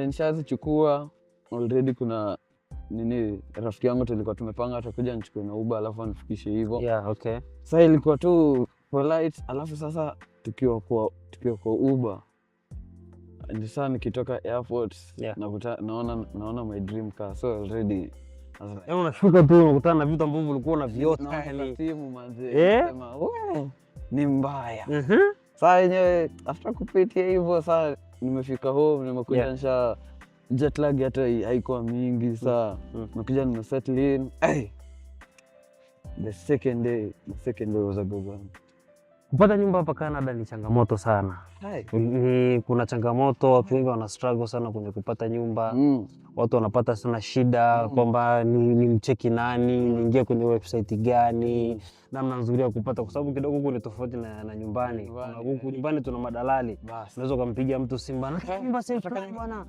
nishazichukua already. Kuna nini, rafiki yangu tulikuwa tumepanga atakuja nichukue na Uber alafu anifikishe hivyo. Yeah, okay. Sasa ilikuwa tu polite, alafu sasa tukiwa kwa Uber ndio sasa nikitoka airport naona my dream car, so already yaani unashuka tu unakutana na vitu ambavyo ulikuwa unaviota yani simu manze nasema wewe ni mbaya. Sasa yenyewe after kupitia hivyo sasa nimefika home, nimekuja nisha jet lag hata haikuwa mingi. Sasa nimekuja nimesettle in. The second day was a good one. Kupata nyumba hapa Canada ni changamoto sana. Kuna changamoto, watu wengi wana struggle sana kwenye kupata nyumba. Watu wanapata sana shida kwamba ni mcheki nani, niingie kwenye website gani, namna nzuri ya kupata, kwa sababu kidogo huko ni tofauti na nyumbani. Huko nyumbani tuna madalali. Unaweza kumpigia mtu simu bana, nyumba safi bwana.